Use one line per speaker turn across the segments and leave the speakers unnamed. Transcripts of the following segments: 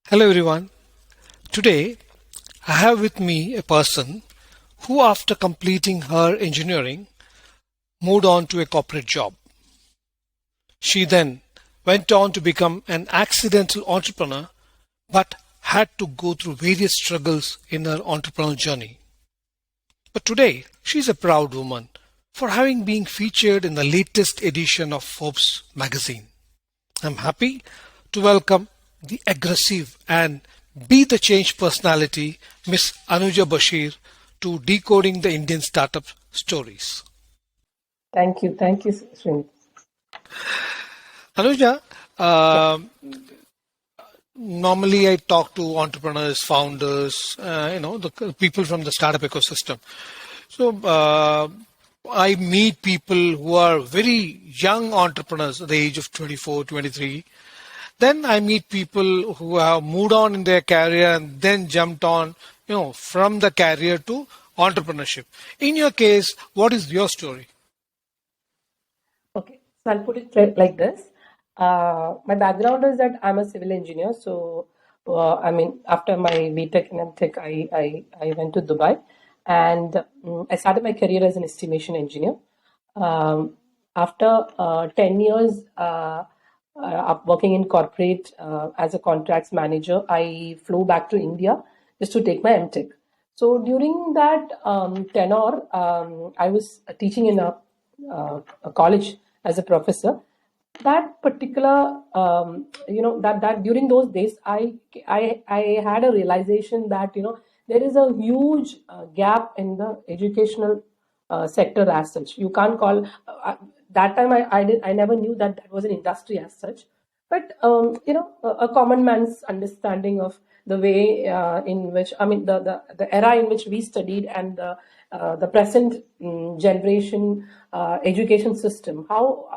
Hello everyone. Today I have with me a person who after completing her engineering moved on to a corporate job. She then went on to become an accidental entrepreneur but had to go through various struggles in her entrepreneurial journey. But today she is a proud woman for having been featured in the latest edition of Forbes magazine. I'm happy to welcome the aggressive and be the change personality, Miss Anooja Bashir, to Decoding the Indian Startup Stories.
Thank you. Thank you, Srini.
Anooja, normally I talk to entrepreneurs, founders, the people from the startup ecosystem. So I meet people who are very young entrepreneurs at the age of 24, 23. Then I meet people who have moved on in their career and then jumped on, from the career to entrepreneurship. In your case, what is your story?
Okay, so I'll put it like this. My background is that I'm a civil engineer. So, after my BTech and MTech, I went to Dubai and I started my career as an estimation engineer. After 10 years working in corporate as a contracts manager, I flew back to India just to take my MTech. So during that tenure, I was teaching in a college as a professor. That particular, that during those days, I had a realization that there is a huge gap in the educational sector as such. You can't call that time I never knew that that was an industry as such, but a common man's understanding of the way in which the era in which we studied and the present generation education system, how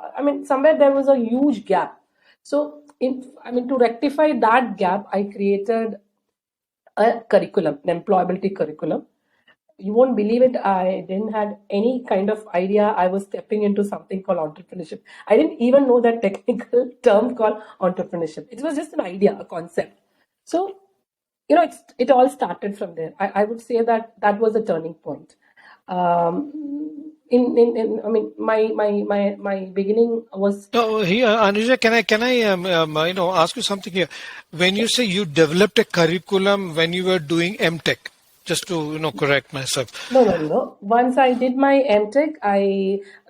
somewhere there was a huge gap. So to rectify that gap, I created a curriculum, an employability curriculum. You won't believe it, I didn't had any kind of idea I was stepping into something called entrepreneurship. I didn't even know that technical term called entrepreneurship. It was just an idea, a concept. So it all started from there. I would say that that was a turning point. My beginning was
Oh, here, Anuja, can I ask you something here? When you say you developed a curriculum when you were doing MTech, just to correct myself.
No. Once I did my MTech,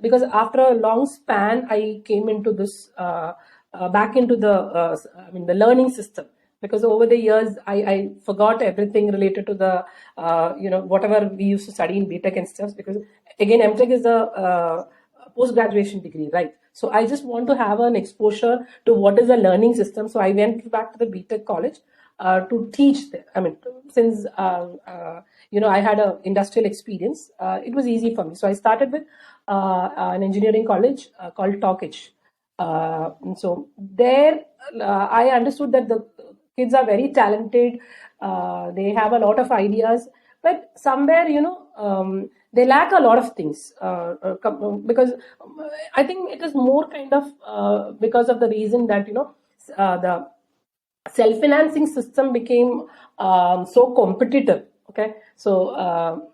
because after a long span, I came into this back into the learning system. Because over the years, I forgot everything related to the whatever we used to study in BTech and stuff. Because again, MTech is a post graduation degree, right? So I just want to have an exposure to what is a learning system. So I went back to the BTech college to teach them. Since I had a industrial experience, it was easy for me. So I started with an engineering college called Talkage. So there, I understood that the kids are very talented. They have a lot of ideas, but somewhere, they lack a lot of things because I think it is more kind of because of the reason that the self-financing system became so competitive. Okay, so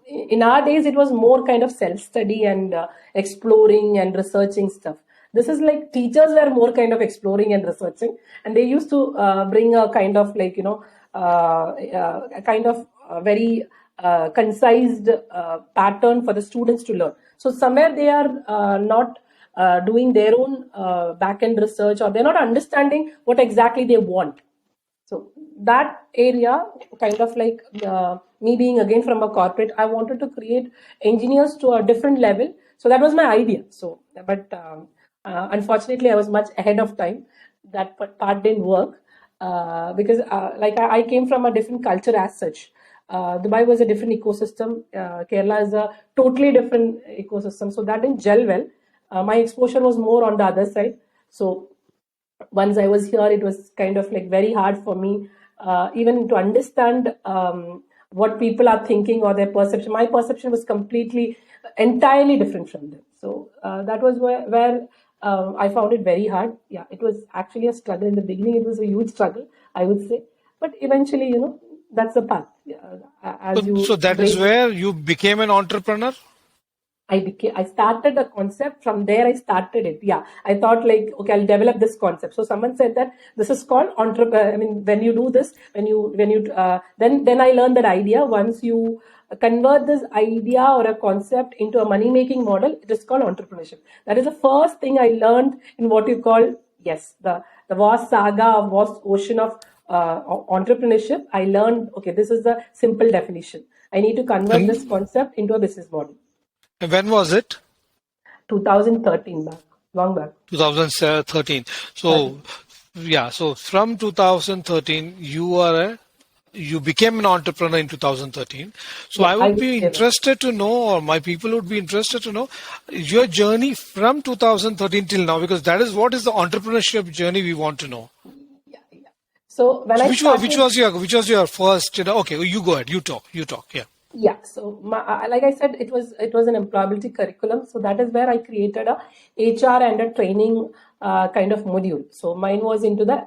in our days it was more kind of self-study and exploring and researching stuff. This is like teachers were more kind of exploring and researching, and they used to bring a kind of like a kind of very concised pattern for the students to learn. So somewhere they are not doing their own back-end research, or they're not understanding what exactly they want. So that area, kind of like me being again from a corporate, I wanted to create engineers to a different level. So that was my idea. So, but unfortunately, I was much ahead of time. That part didn't work because I came from a different culture as such. Dubai was a different ecosystem. Kerala is a totally different ecosystem. So that didn't gel well. My exposure was more on the other side. So once I was here, it was kind of like very hard for me even to understand what people are thinking or their perception. My perception was entirely different from them. So that was where I found it very hard. Yeah, it was actually a struggle in the beginning. It was a huge struggle, I would say. But eventually, that's the path. As you
So that is where you became an entrepreneur?
I started a concept. From there, I started it. Yeah. I thought like, okay, I'll develop this concept. So someone said that this is called entrepreneur. I mean, when you do this, then I learned that idea. Once you convert this idea or a concept into a money making model, it is called entrepreneurship. That is the first thing I learned in what you call, yes, the vast saga, vast ocean of entrepreneurship. I learned, okay, this is the simple definition. I need to convert this
And
concept into a business model.
when was it?
2013, back, long back.
2013. So, yeah, so from 2013, you became an entrepreneur in 2013. So
Yeah,
I
I
would
would
be
say that.
interested to know, or my people would be interested to know your journey from 2013 till now, because that is what is the entrepreneurship journey we want to know.
Yeah, yeah. So when
So
I started,
which was your first, okay, you go ahead, you talk, yeah.
yeah. So like I said, it was an employability curriculum. So that is where I created a HR and a training kind of module. So mine was into the,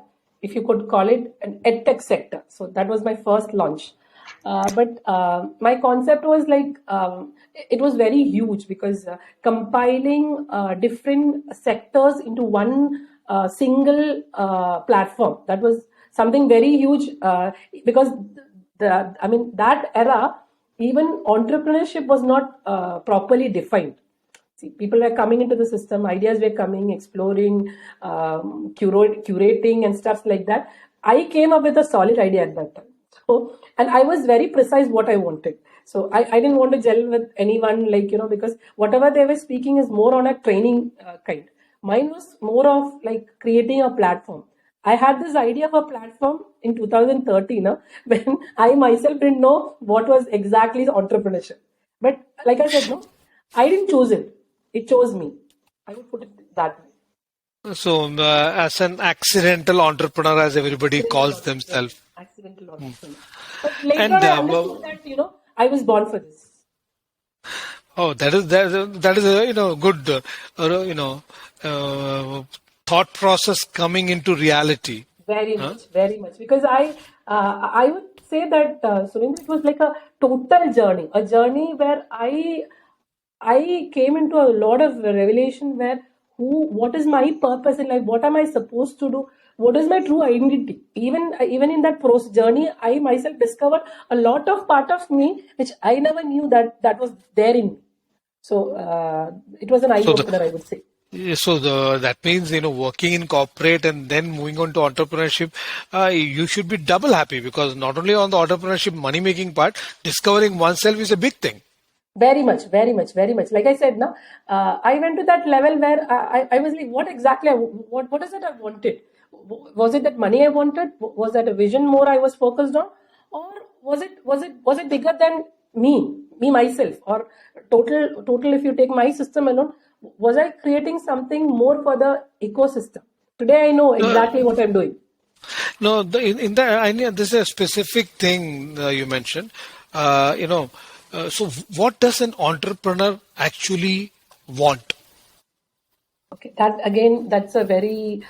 if you could call it, an edtech sector. So that was my first launch. But my concept was like, it was very huge because compiling different sectors into one single platform, that was something very huge, because that era, even entrepreneurship was not properly defined. See, people were coming into the system, ideas were coming, exploring, curating, and stuff like that. I came up with a solid idea at that time. So, and I was very precise what I wanted. So I didn't want to gel with anyone, like, because whatever they were speaking is more on a training kind. Mine was more of like creating a platform. I had this idea of a platform in 2013, when I myself didn't know what was exactly the entrepreneurship. But like I said, no, I didn't choose it. It chose me. I would put it that way.
So, as an accidental entrepreneur, as everybody
Accidental
calls
entrepreneur. Yeah,
themselves.
accidental entrepreneur. But later on,
And
I understood that, I was born for this.
oh, that is a good uh, thought process coming into reality.
Very
Huh?
much, very much. Because I would say that, Surendra, it was like a total journey, a journey where I came into a lot of revelation where what is my purpose in life? What am I supposed to do? What is my true identity? Even in that process journey, I myself discovered a lot of part of me which I never knew that was there in me. So it was an eye
So
opener, I would say.
that means working in corporate and then moving on to entrepreneurship, you should be double happy, because not only on the entrepreneurship money making part, discovering oneself is a big thing.
Very much, very much, very much. Like I said, now I went to that level where I was like, what exactly? What is it I wanted? Was it that money I wanted? Was that a vision more I was focused on, or was it bigger than me myself, or total? If you take my system alone, was I creating something more for the ecosystem? Today I know
Uh,
exactly what I'm doing.
no, in that I know this is a specific thing you mentioned. So what does an entrepreneur actually want?
Okay, that again, that's a very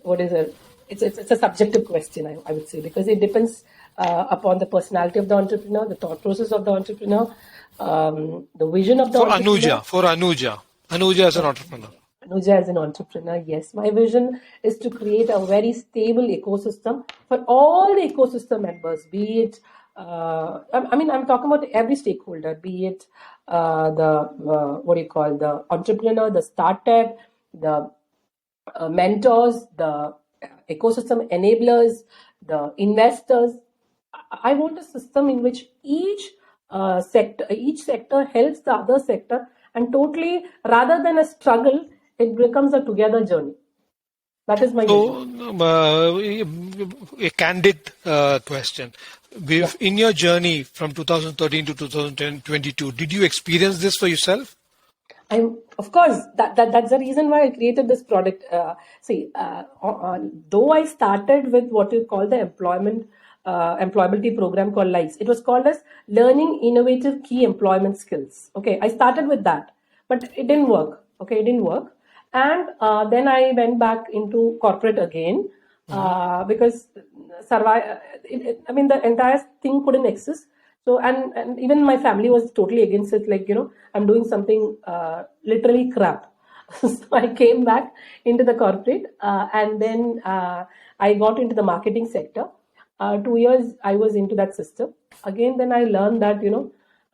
what is it? It's a subjective question, I would say, because it depends upon the personality of the entrepreneur, the thought process of the entrepreneur, the vision of the entrepreneur.
For Anooja as an entrepreneur.
Anuja as an entrepreneur, yes, my vision is to create a very stable ecosystem for all the ecosystem members, be it, I'm talking about every stakeholder, be it what do you call, the entrepreneur, the startup, the mentors, the ecosystem enablers, the investors. I want a system in which each sector helps the other sector, and totally, rather than a struggle, it becomes a together journey. That is my vision.
So, a candid question.
Yeah.
In your journey from 2013 to 2022, did you experience this for yourself?
I'm, of course, that's the reason why I created this product. Though I started with what you call the employability program called LIFES, it was called as Learning Innovative Key Employment Skills. Okay, I started with that, but it didn't work. Okay, it didn't work, and then I went back into corporate again. because survive. I mean, the entire thing couldn't exist. So, and even my family was totally against it. Like, I'm doing something literally crap. So I came back into the corporate, and then I got into the marketing sector. 2 years I was into that system. Again, then I learned that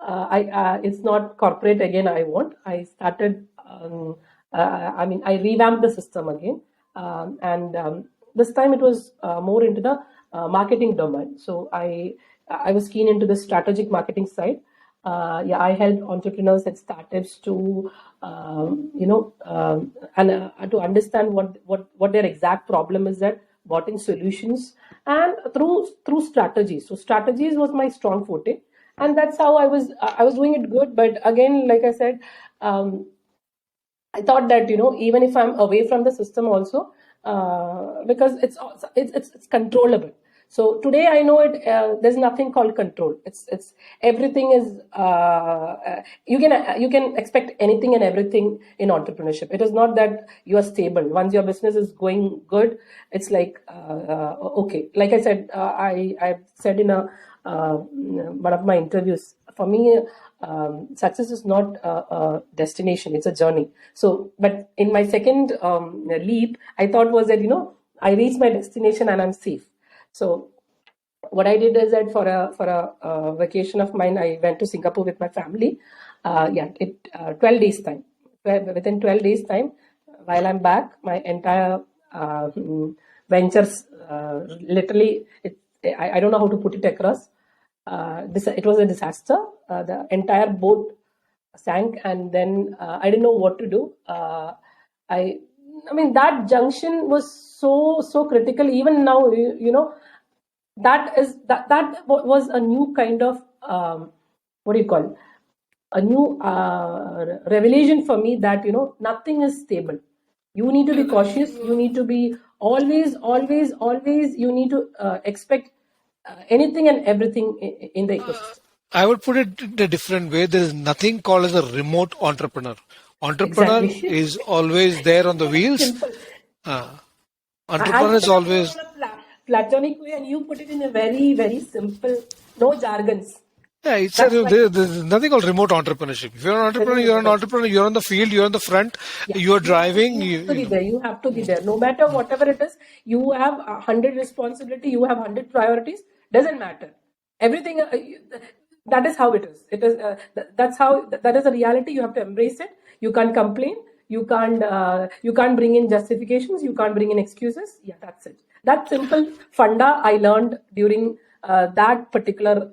I it's not corporate again. I want. I started. I mean, I revamped the system again, and this time it was more into the marketing domain. So I was keen into the strategic marketing side. Yeah, I help entrepreneurs and startups to and to understand what their exact problem is, that what in solutions, and through strategies. So strategies was my strong forte, and that's how I was doing it good. But again, like I said, um, I thought that even if I'm away from the system also, because it's controllable. So today I know it. There's nothing called control. It's everything is. You can expect anything and everything in entrepreneurship. It is not that you are stable. Once your business is going good, it's like okay. Like I said, I said in one of my interviews. For me, success is not a destination; it's a journey. So, but in my second leap, I thought was that I reached my destination and I'm safe. So what I did is that for a vacation of mine, I went to Singapore with my family. Yeah, it 12 days time. Within 12 days time, while I'm back, my entire ventures literally. I don't know how to put it across. It was a disaster. The entire boat sank, and then I didn't know what to do. I I mean, that junction was so critical. Even now, that was a new kind of what do you call, a new revelation for me, that nothing is stable. You need to be cautious. You need to be always. You need to expect anything and everything in the ecosystem.
I would put it in a different way. There is nothing called as a remote entrepreneur. Entrepreneur
Exactly.
is always there on the wheels.
Simple.
Uh,
I
Entrepreneur
put
is
it more
always.
on a platonic way, and you put it in a very, very simple, no jargons.
Yeah,
That's my
there's nothing called remote entrepreneurship. If you're an
there
entrepreneur,
is
you're an
no.
entrepreneur. You're on the field. You're on the front.
Yeah,
You are driving.
you have to
You
be
know.
there. You have to be there. No matter whatever it is, you have 100 responsibility. You have 100 priorities. Doesn't matter. Everything. That is how it is. It is. That's how. That is a reality. You have to embrace it. You can't complain. You can't. You can't bring in justifications. You can't bring in excuses. Yeah, that's it. That simple funda I learned during that particular.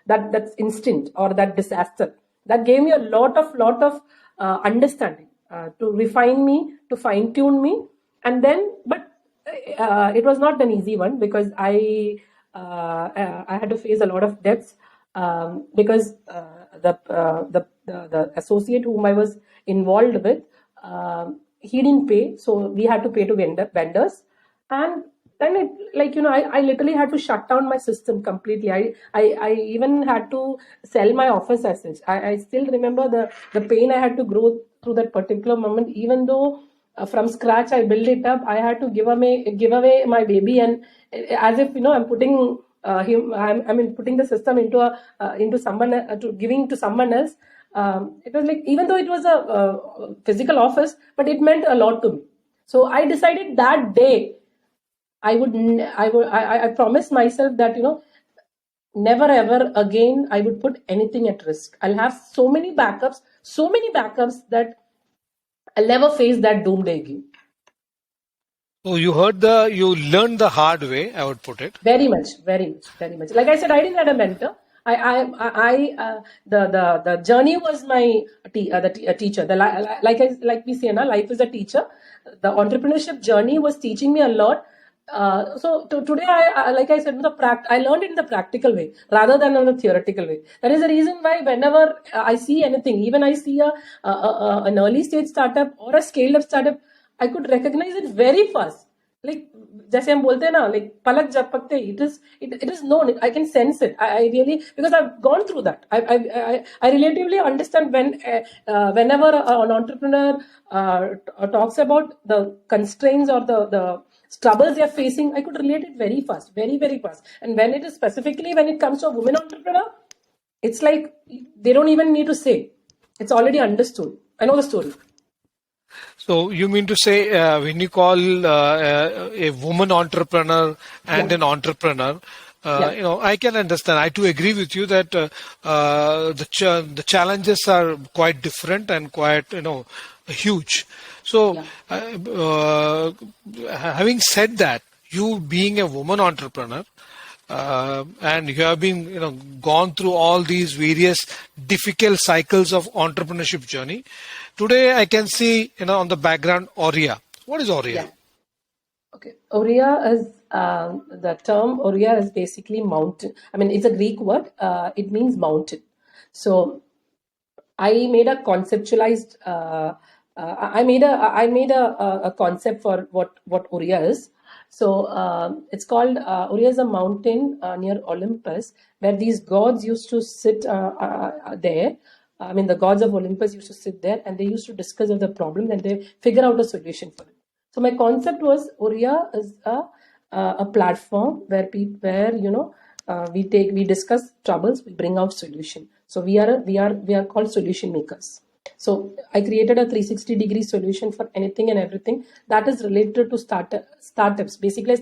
That's instant or that disaster, that gave me a lot of understanding, to refine me, to fine tune me. And then, but it was not an easy one, because I had to face a lot of debts, because the associate whom I was involved with, he didn't pay, so we had to pay to vendors. And then it, like, I literally had to shut down my system completely. I even had to sell my office assets. I still remember the pain I had to go through that particular moment. Even though from scratch I built it up, I had to give away my baby, and as if I'm putting him. I mean, putting the system into someone, to giving to someone else. It was like, even though it was a physical office, but it meant a lot to me. So I decided that day I promised myself that never ever again I would put anything at risk. I'll have so many backups, that I'll never face that doomsday again.
So you learned the hard way. I would put it.
Very much, very much, very much. Like I said, I didn't have a mentor. The journey was my teacher. Like we say, na, life is a teacher. The entrepreneurship journey was teaching me a lot. Today, like I said, I learned it in the practical way rather than in the theoretical way. That is the reason why whenever I see anything, even I see an early stage startup or a scaled up startup, I could recognize it very fast. Like, जैसे हम बोलते हैं ना, like पलक झपकते, it is known. I can sense it. I really, because I've gone through that. I relatively understand whenever an entrepreneur talks about the constraints or the troubles they are facing, I could relate it very fast, very, very fast. And when it is specifically when it comes to a woman entrepreneur, it's like they don't even need to say. It's already understood. I know the story.
So you mean to say when you call a woman entrepreneur and
Yeah.
an entrepreneur,
Yeah.
I can understand. I too agree with you that the challenges are quite different and quite huge. So
Yeah.
having said that, you being a woman entrepreneur, and you have been gone through all these various difficult cycles of entrepreneurship journey. Today I can see on the background Ourea. What is Ourea?
Yeah. Okay. Ourea is the term Ourea is basically mountain. I mean, it's a Greek word. It means mountain. So I made a conceptualized. I made a concept for what Ourea is. So it's called Ourea is a mountain near Olympus where these gods used to sit there. I mean, the gods of Olympus used to sit there and they used to discuss of the problem and they figure out a solution for it. So my concept was Ourea is a platform where we discuss troubles, we bring out solution. So we are called solution makers. So I created a 360-degree solution for anything and everything that is related to startups. Basically,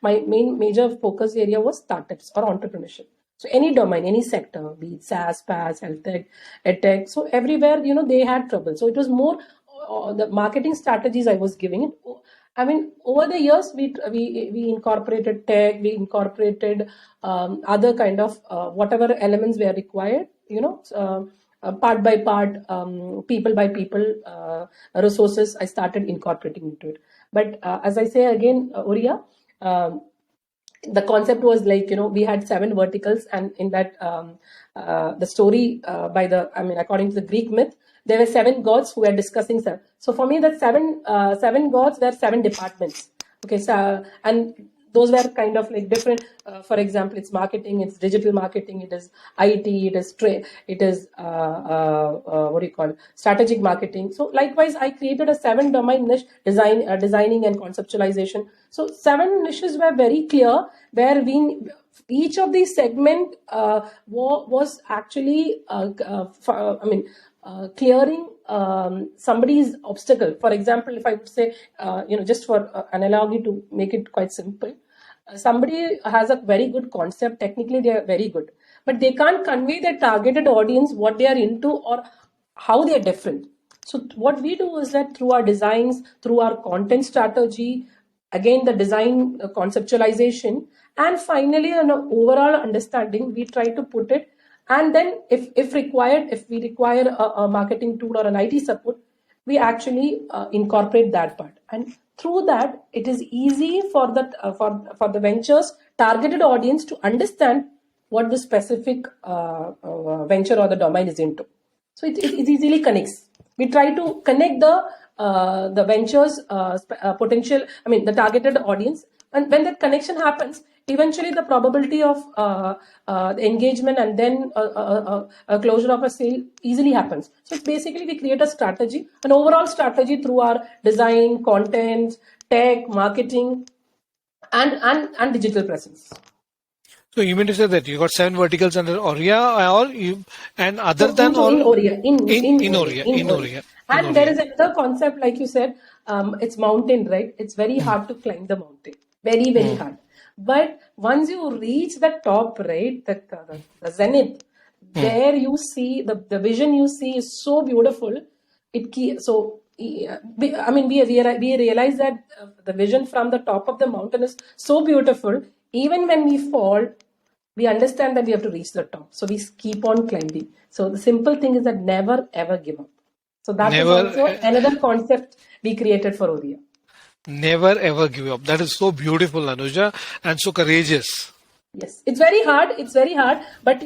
my main major focus area was startups or entrepreneurship. So any domain, any sector, be it SaaS, PaaS, health tech, edtech. So everywhere, they had trouble. So it was more the marketing strategies I was giving it. I mean, over the years, we incorporated tech, we incorporated other kind of whatever elements were required, part by part, people by people, resources I started incorporating into it. But as I say again, Ourea, the concept was like we had 7 verticals, and in that the story according to the Greek myth, there were 7 gods who were discussing seven. So for me, that seven gods were 7 departments. Okay, so and those were kind of like different. For example, it's marketing, it's digital marketing, it is IT, it is what do you call it? Strategic marketing. So likewise, I created a 7 domain niche designing and conceptualization. So 7 niches were very clear where each of these segment was actually clearing somebody's obstacle. For example, if I would say, just for analogy to make it quite simple, somebody has a very good concept. Technically, they are very good, but they can't convey their targeted audience what they are into or how they are different. So what we do is that through our designs, through our content strategy, again the design conceptualization, and finally an overall understanding, we try to put it. And then if required, if we require a marketing tool or an IT support, we actually incorporate that part. And through that, it is easy for the ventures targeted audience to understand what the specific venture or the domain is into. So it easily connects. We try to connect the ventures potential, the targeted audience, and when that connection happens, eventually the probability of engagement and then a closure of a sale easily happens. So it's basically we create a strategy, an overall strategy through our design, content, tech, marketing, and digital presence.
So you mean to say that you got 7 verticals under Ourea, and other than
in Ourea, in
Ourea.
And there is another concept, like you said, it's mountain, right? It's very hard to climb the mountain, very, very hard. But once you reach the top, right, the zenith, there you see the vision you see is so beautiful. We realize that the vision from the top of the mountain is so beautiful. Even when we fall, we understand that we have to reach the top. So we keep on climbing. So the simple thing is that never ever give up. So that is also another concept we created for Ourea.
Never ever give up. That is so beautiful, Anooja, and so courageous.
Yes, it's very hard. It's very hard. But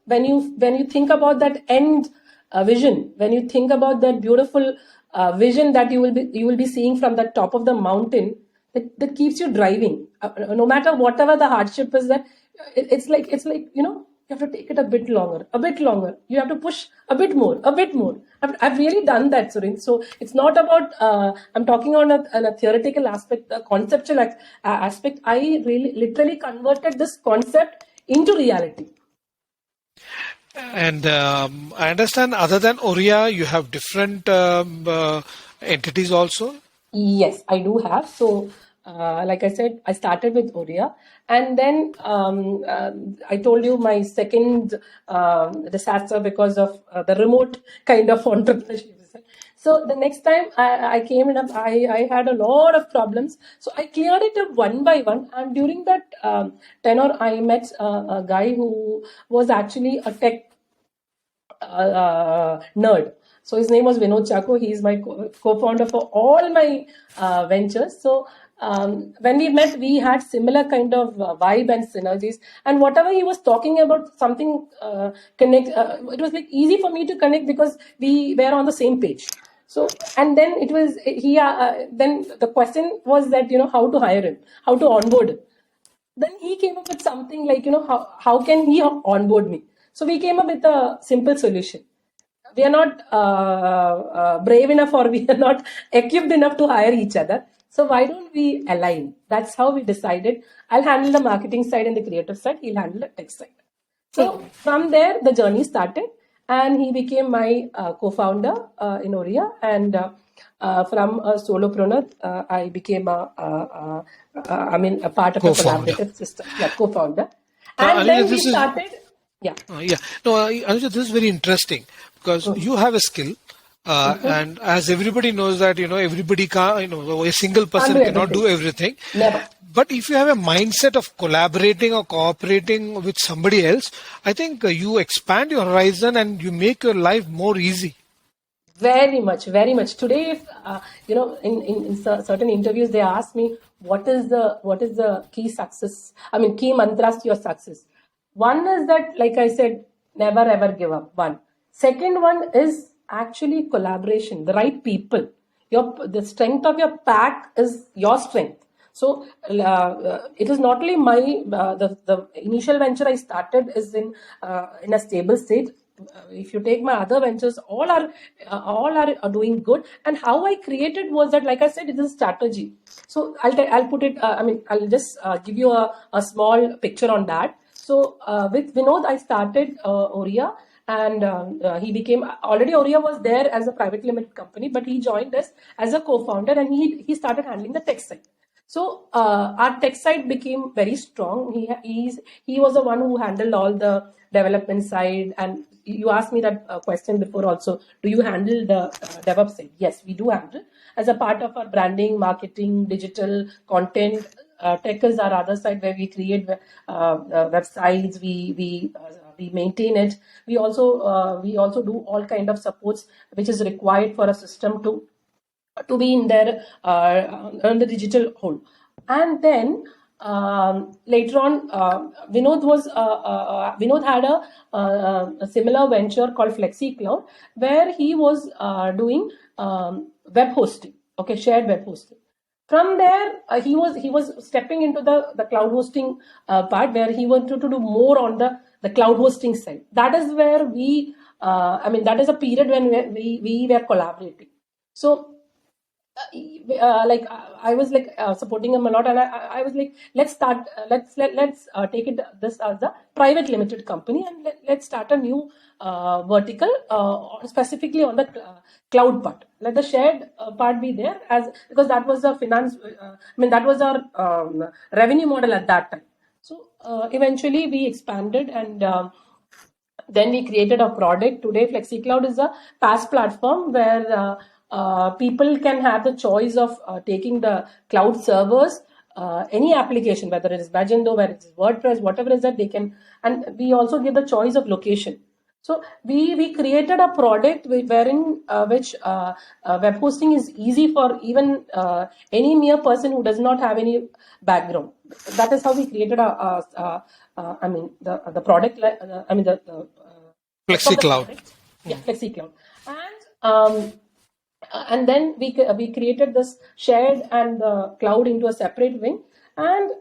when you think about that end vision, when you think about that beautiful vision that you will be seeing from the top of the mountain, that keeps you driving. No matter whatever the hardship is, that it's like you have to take it a bit longer, a bit longer. You have to push a bit more, a bit more. I've really done that, Surin. So it's not about, I'm talking on a theoretical aspect, a conceptual aspect. I really literally converted this concept into reality.
And I understand other than Ourea, you have different entities also.
Yes, I do have. So, like I said, I started with Ourea, and then I told you my second disaster because of the remote kind of entrepreneurship. So the next time I came in, I had a lot of problems. So I cleared it up one by one, and during that tenor, I met a guy who was actually a tech nerd. So his name was Vinod Chako. He is my co-founder for all my ventures. So when we met, we had similar kind of vibe and synergies. And whatever he was talking about, something connect. It was like easy for me to connect because we were on the same page. So and then it was he. Then the question was that how to hire him, how to onboard him. Then he came up with something like, how can he onboard me? So we came up with a simple solution. We are not brave enough, or we are not equipped enough to hire each other. So why don't we align? That's how we decided. I'll handle the marketing side and the creative side. He'll handle the tech side. So from there, the journey started, and he became my co-founder in Ourea. And from a solopreneur, I became a part of a
Co-founder.
collaborative system. Yeah, co-founder. And then we started. Yeah.
Yeah. No, Anooja, this is very interesting because you have a skill. And as everybody knows that, everybody can't, a single person cannot do everything.
Never.
But if you have a mindset of collaborating or cooperating with somebody else, I think you expand your horizon and you make your life more easy.
Very much, very much. Today, if, in certain interviews, they ask me what is the key success. I mean, key mantras to your success. One is that, like I said, never ever give up. One. Second one is actually collaboration. The right people. The strength of your pack is your strength. So it is not only my the initial venture I started is in a stable state. If you take my other ventures, all are doing good. And how I created was that, like I said, it is a strategy. So I'll put it. I'll just give you a small picture on that. So with Vinod, I started Ourea. And he became already Ourea was there as a private limited company, but he joined us as a co-founder, and he started handling the tech side. So our tech side became very strong. He was the one who handled all the development side. And you asked me that question before also. Do you handle the DevOps side? Yes, we do handle as a part of our branding, marketing, digital content. Tech is our other side where we create websites. We maintain it. We also do all kind of supports which is required for a system to be in there on the digital whole. And then later on, Vinod had a similar venture called Flexi Cloud, where he was doing web hosting, shared web hosting. From there, he was stepping into the cloud hosting part, where he wanted to do more on the cloud hosting side. That is where that is a period when we were collaborating. So I was supporting him a lot, and I was like, let's start, let's take it this as a private limited company, and let's start a new vertical specifically on the cloud part. Let the shared part be there, because that was the finance. That was our revenue model at that time. So eventually we expanded, and then we created a product. Today, FlexiCloud is a PaaS platform where people can have the choice of taking the cloud servers, any application, whether it is Magento, whether it is WordPress, whatever is that they can. And we also give the choice of location. So we created a product wherein which web hosting is easy for even any mere person who does not have any background. That is how we created the product. The
Flexi Cloud.
Yeah, Flexi Cloud. And then we created this shared and the cloud into a separate wing. And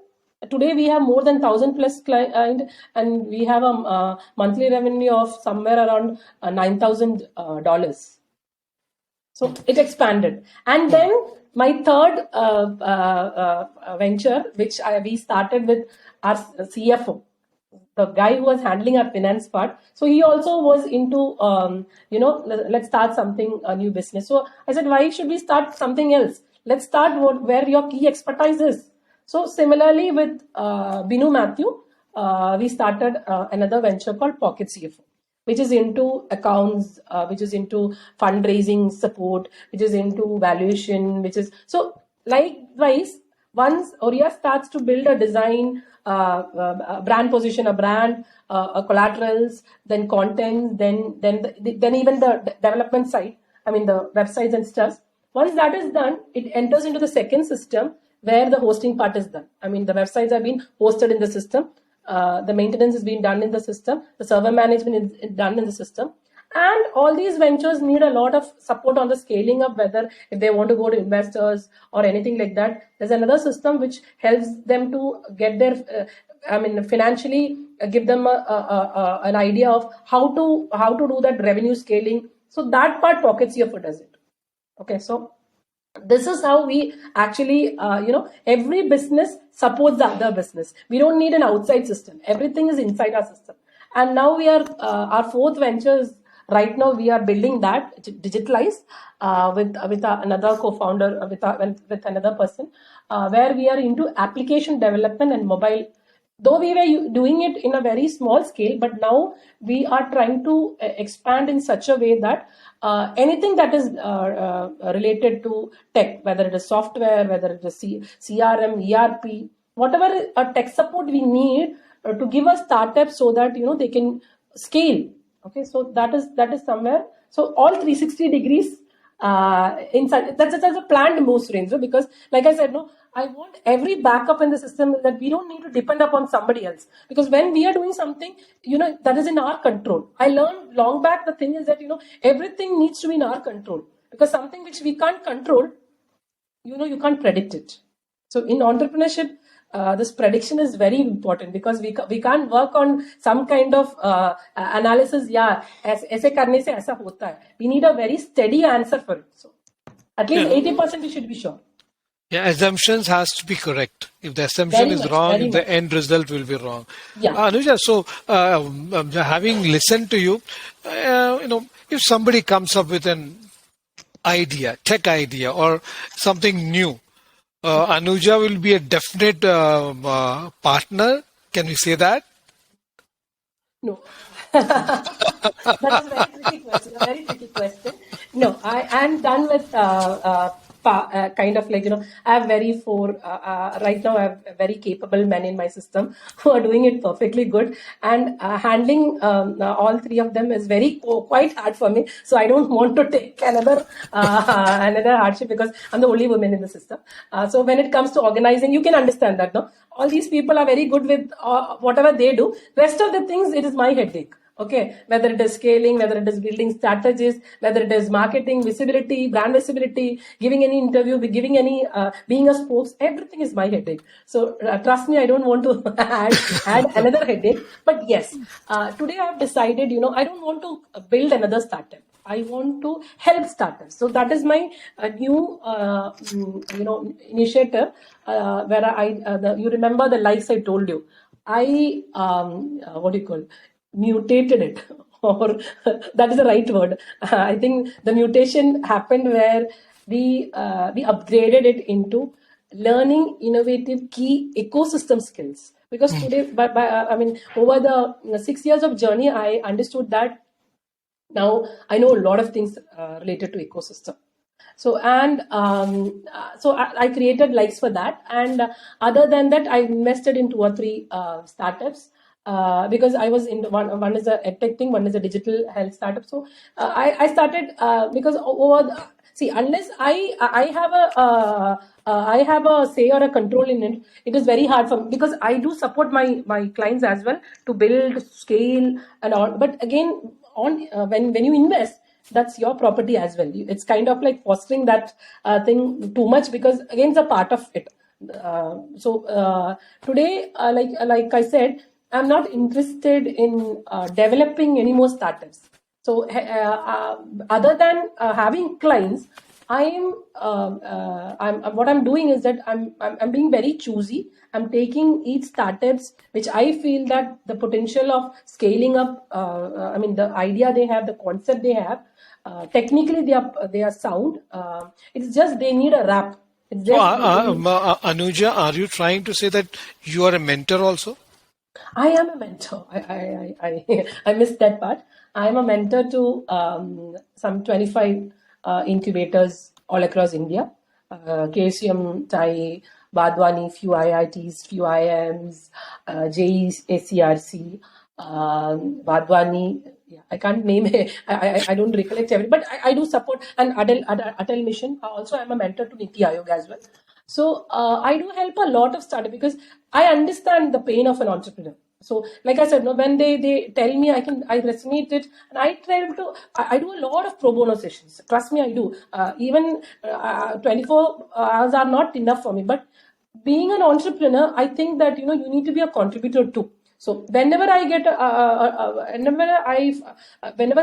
Today we have more than 1,000 plus client, and we have a monthly revenue of somewhere around $9,000. So it expanded. And then my third venture, which we started with our CFO, the guy who was handling our finance part. So he also was into, let's start something, a new business. So I said, why should we start something else? Let's start where your key expertise is. So similarly with Binu Matthew, we started another venture called Pocket CFO, which is into accounts, which is into fundraising support, which is into valuation, which is so likewise. Once Ourea starts to build a design, brand position, a brand, collaterals, then content, then even the development side. I mean the websites and stuff. Once that is done, it enters into the second system where the hosting part is done. I mean the websites have been hosted in the system. The maintenance is being done in the system, the server management is done in the system, and all these ventures need a lot of support on the scaling up, whether if they want to go to investors or anything like that. There's another system which helps them to get their financially give them an idea of how to do that revenue scaling. So that part Pocket CFO does it. Okay, so this is how we actually, every business supports the other business. We don't need an outside system. Everything is inside our system. And now we are, our fourth venture is, right now we are building that digitalized with another co-founder, with another person, where we are into application development and mobile. Though we were doing it in a very small scale, but now we are trying to expand in such a way that anything that is related to tech, whether it is software, whether it is CRM, ERP, whatever tech support we need to give a startup so that they can scale. Okay, so that is somewhere. So all 360 degrees inside. That's a planned moves, Surendra, because like I said, I want every backup in the system that we don't need to depend upon somebody else. Because when we are doing something, that is in our control. I learned long back, the thing is that, everything needs to be in our control. Because something which we can't control, you can't predict it. So in entrepreneurship, this prediction is very important, because we can't work on some kind of analysis. Yeah, ऐसे करने से ऐसा होता है. We need a very steady answer for it. So at least 80% we should be sure.
Yeah, assumptions has to be correct. If the assumption is wrong, the end result will be wrong.
Yeah.
Anooja, so having listened to you, if somebody comes up with an idea, tech idea, or something new, Anooja will be a definite partner. Can we say that?
No. That is a very tricky question. A very tricky question. No, I am done with kind of like, I have right now I have very capable men in my system who are doing it perfectly good, and handling all three of them is quite hard for me. So I don't want to take another hardship, because I'm the only woman in the system. So when it comes to organizing, you can understand that, no? All these people are very good with whatever they do. Rest of the things, it is my headache. Okay, whether it is scaling, whether it is building strategies, whether it is marketing, visibility, brand visibility, giving any interview, giving any, being a spokes, everything is my headache. So trust me, I don't want to add another headache. But yes, today I have decided, I don't want to build another startup. I want to help startups. So that is my new, initiative, where you remember the likes I told you. I, mutated it, or that is the right word. I think the mutation happened where we upgraded it into learning innovative key ecosystem skills. Because today, over the 6 years of journey, I understood that now I know a lot of things related to ecosystem. So I created likes for that, and other than that, I invested in 2 or 3 startups. Because I was in one is a edtech thing, one is a digital health startup. So I started because unless I have a say or a control in it, it is very hard for me, because I do support my clients as well to build, scale, and all. But again, when you invest, that's your property as well. It's kind of like fostering that thing too much, because again, it's a part of it. Today, like I said, I'm not interested in developing any more startups. So other than having clients, what I'm doing is that I'm being very choosy. I'm taking each startups which I feel that the potential of scaling up. I mean, the idea they have, the concept they have. Technically, they are sound. It's just they need a wrap. It's
So,
just they need.
Anuja, are you trying to say that you are a mentor also?
I am a mentor. I missed that part. I am a mentor to some 25 incubators all across India. KCM, TAI, Badwani, few IITs, few IIMs, JE, ACRC, Badwani. Yeah, I can't name it. I don't recollect everything, but I do support and Atal Mission. Also, I'm a mentor to Niti Aayog as well. So I do help a lot of startup because I understand the pain of an entrepreneur. So, like I said, no, when they tell me I resonate it, and I try to I do a lot of pro bono sessions. Trust me, I do. Even 24 hours are not enough for me. But being an entrepreneur, I think that you need to be a contributor too. So whenever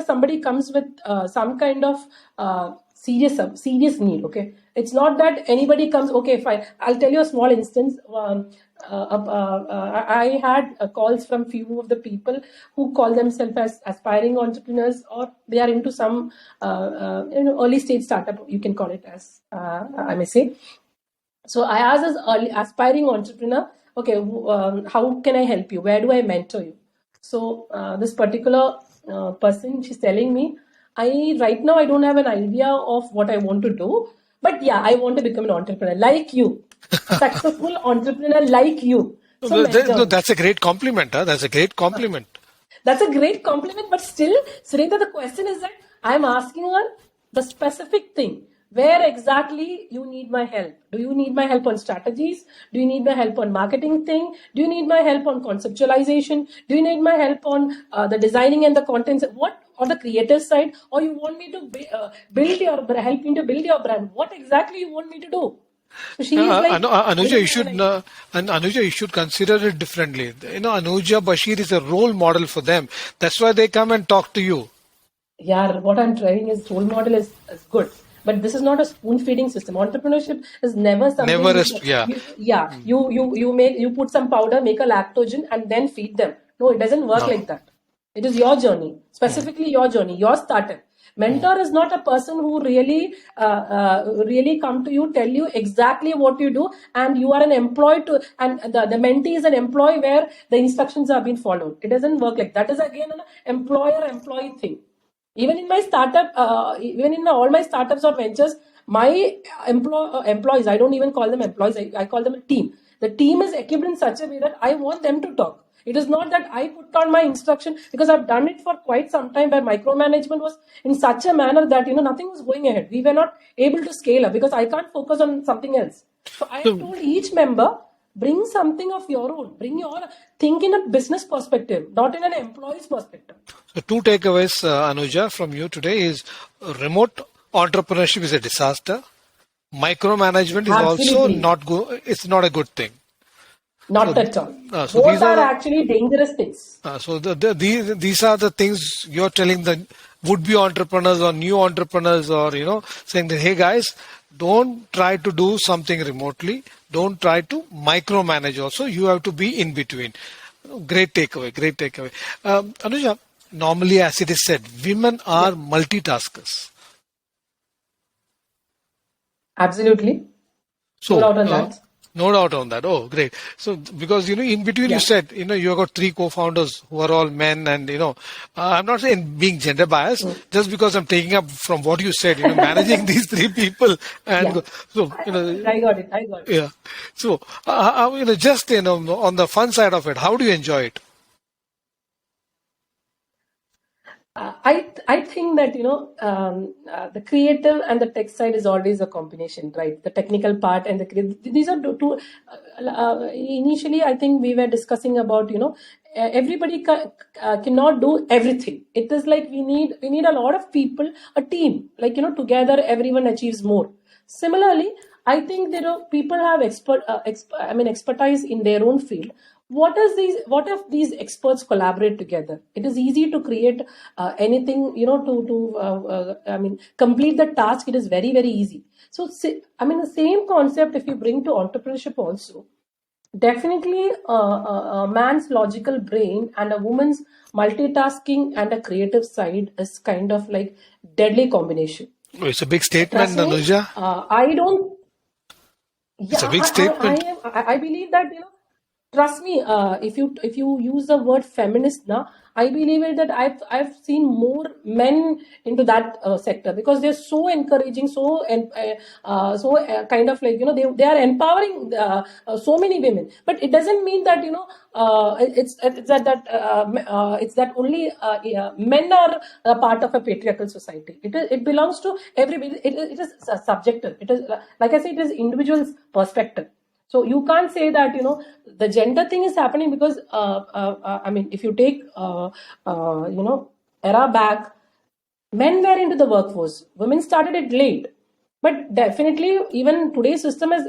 somebody comes with some kind of serious need, okay, it's not that anybody comes. Okay, fine. I'll tell you a small instance. I had calls from few of the people who call themselves as aspiring entrepreneurs, or they are into some early stage startup. You can call it as I may say. So I asked this early aspiring entrepreneur, okay, how can I help you? Where do I mentor you? So this particular person, she's telling me, right now I don't have an idea of what I want to do, but yeah, I want to become an entrepreneur like you, a successful entrepreneur like you. So mentor
No,
me.
that's a great compliment. Huh? That's a great compliment.
That's a great compliment, but still, Surendra, the question is that I'm asking her the specific thing. Where exactly you need my help? Do you need my help on strategies? Do you need my help on marketing thing? Do you need my help on conceptualization? Do you need my help on the designing and the contents? What on the creative side? Or you want me to build your help me to build your brand? What exactly you want me to do? So she is like, I
Anuja,
don't have an idea.
Anuja, you should consider it differently. Anuja Bashir is a role model for them. That's why they come and talk to you.
Yeah, what I'm trying is role model is good, but this is not a spoon feeding system. Entrepreneurship is never something
Never,
which
yeah.
you put some powder, make a lactogen, and then feed them. No, it doesn't work
No.
like that. It is your journey, specifically your journey, your startup. Mentor is not a person who really come to you, tell you exactly what you do, and you are an employee to, and the mentee is an employee where the instructions are being followed. It doesn't work like that. Is again an employer-employee thing. Even in my startup, even in all my startups or ventures, my employees, I don't even call them employees, I call them a team. The team is equipped in such a way that I want them to talk. It is not that I put on my instruction, because I've done it for quite some time where micromanagement was in such a manner that nothing was going ahead. We were not able to scale up because I can't focus on something else. So I have
So,
told each member, bring something of your own. Bring your think in a business perspective, not in an employee's perspective.
so two takeaways, Anuja, from you today is remote entrepreneurship is a disaster. Micromanagement is also
Absolutely.
not good. It's not a good thing. So,
Not at all.
so
Both
these are
are
the
actually dangerous things.
these are the things you're telling the would-be entrepreneurs or new entrepreneurs, or saying that, hey guys, don't try to do something remotely. Don't try to micromanage. Also, you have to be in between. Great takeaway. Great takeaway. Anuja, normally, as it is said, women
Yeah,
are multitaskers.
absolutely. No
So,
doubt on that.
no doubt on that. Oh, great. So, because, in between you
Yeah.
said, you have got three co-founders who are all men, and, I'm not saying being gender biased,
Mm.
just because I'm taking up from what you said, managing these three people. And
Yeah.
so,
I got it. I got it.
yeah. So, just, on the fun side of it, how do you enjoy it?
I think that the creative and the tech side is always a combination, right? The technical part and the these are two. Initially, I think we were discussing about everybody cannot do everything. It is like we need a lot of people, a team. Like together everyone achieves more. Similarly, I think people have expertise in their own field. What if these experts collaborate together? It is easy to create anything, complete the task. It is very, very easy. So, the same concept, if you bring to entrepreneurship also, definitely a man's logical brain and a woman's multitasking and a creative side is kind of like deadly combination.
Oh, it's a big statement,
Trust me,
Anooja.
I don't.
It's a
Yeah,
big statement.
I believe that, trust me, if you use the word feminist now, I believe it that I've seen more men into that sector, because they're so encouraging, kind of like, they are empowering so many women. But it doesn't mean that, it's that only yeah, men are a part of a patriarchal society. It belongs to everybody. It is subjective. It is, like I said, it is individual's perspective. So you can't say that, the gender thing is happening because if you take era back, men were into the workforce, women started it late. But definitely, even today's system has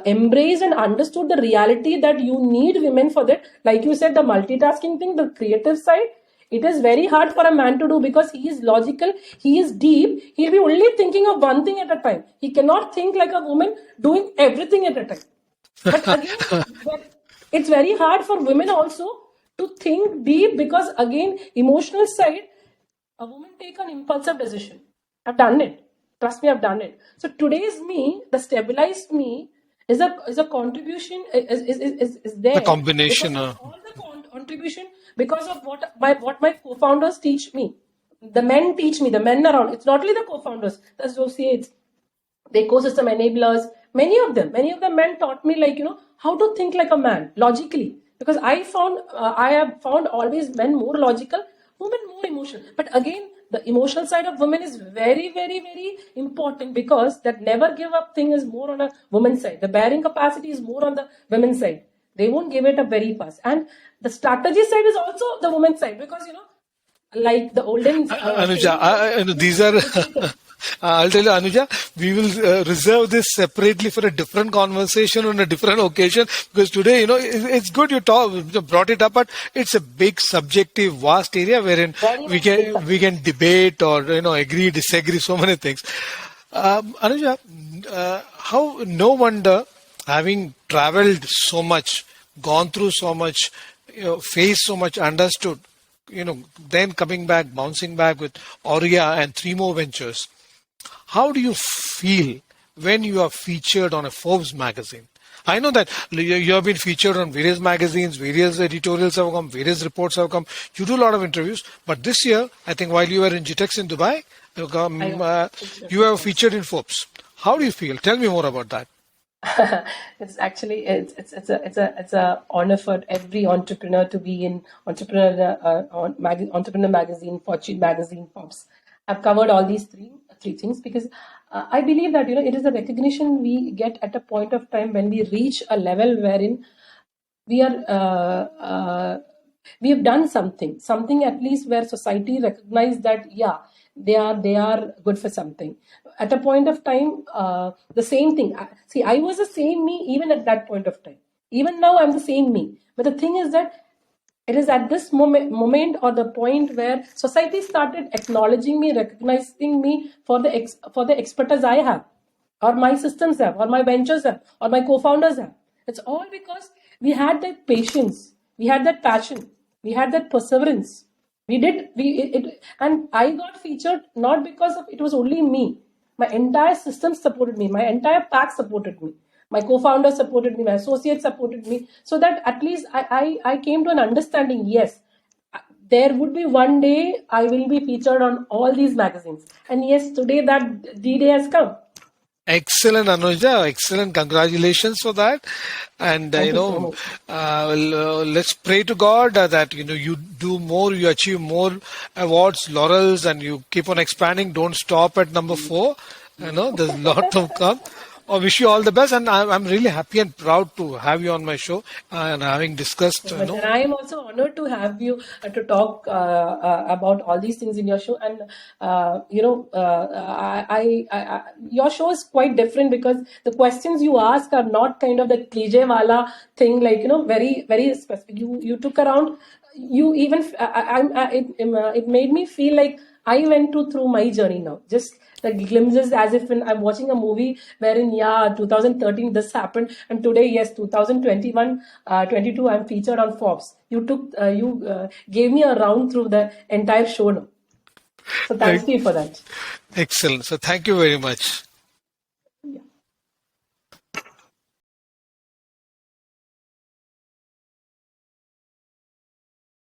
embraced and understood the reality that you need women for that. Like you said, the multitasking thing, the creative side, it is very hard for a man to do, because he is logical, he is deep, he'll be only thinking of one thing at a time. He cannot think like a woman doing everything at a time. But again, it's very hard for women also to think deep, because again, emotional side, a woman take an impulsive decision. I've done it. Trust me, I've done it. So today's me, the stabilized me, is a contribution, is
The
there
combination.
because of all the contribution, because of what my co-founders teach me. The men teach me, the men around. It's not only the co-founders, the associates, the ecosystem enablers. Many of the men taught me, like, how to think like a man logically. Because I have found always men more logical, women more emotional. But again, the emotional side of women is very, very, very important, because that never give up thing is more on a woman's side. The bearing capacity is more on the women's side. They won't give it up very fast. And the strategy side is also the women's side, because, like the olden
Anuja,
saying,
these are. I'll tell you, Anuja, we will reserve this separately for a different conversation on a different occasion, because today, it's good you brought it up, but it's a big subjective, vast area wherein
very
we
much big
we can debate or agree, disagree, so many things. Anuja, how no wonder, having traveled so much, gone through so much, faced so much, understood, then coming back, bouncing back with Ourea and 3 more ventures. How do you feel when you are featured on a Forbes magazine? I know that you have been featured on various magazines, various editorials have come, various reports have come. You do a lot of interviews, but this year, I think while you were in GTEx in Dubai, you have featured in Forbes. How do you feel? Tell me more about that.
It's actually it's a honor for every entrepreneur to be in entrepreneur magazine, Fortune magazine, Forbes. I've covered all these three things, because I believe that, it is a recognition we get at a point of time when we reach a level wherein we are we have done something at least where society recognizes that, yeah, they are good for something. At a point of time, the same thing. See, I was the same me even at that point of time. Even now, I'm the same me. But the thing is that it is at this moment or the point where society started acknowledging me, recognizing me for the expertise I have, or my systems have, or my ventures have, or my co-founders have. It's all because we had that patience, we had that passion, we had that perseverance. And I got featured not because of it was only me. My entire system supported me. My entire pack supported me. My co-founder supported me. My associates supported me. So that at least I came to an understanding. Yes, there would be one day I will be featured on all these magazines. And yes, today that D-Day has come.
Excellent, Anuja. Excellent. Congratulations for that. And,
Thank you so much.
let's pray to God that, you do more, you achieve more awards, laurels, and you keep on expanding. Don't stop at number 4. There's a lot to come. I wish you all the best, and I'm really happy and proud to have you on my show and having discussed,
Much. And I am also honored to have you to talk about all these things in your show. And your show is quite different because the questions you ask are not kind of the cliche wala thing, like very very specific. You took around. You even it made me feel like I went through my journey now. Just the glimpses, as if when I'm watching a movie wherein, yeah, 2013 this happened, and today, yes, 2021, 22, I'm featured on Forbes. You gave me a round through the entire show now. So thanks to you for that.
Excellent. So thank you very much.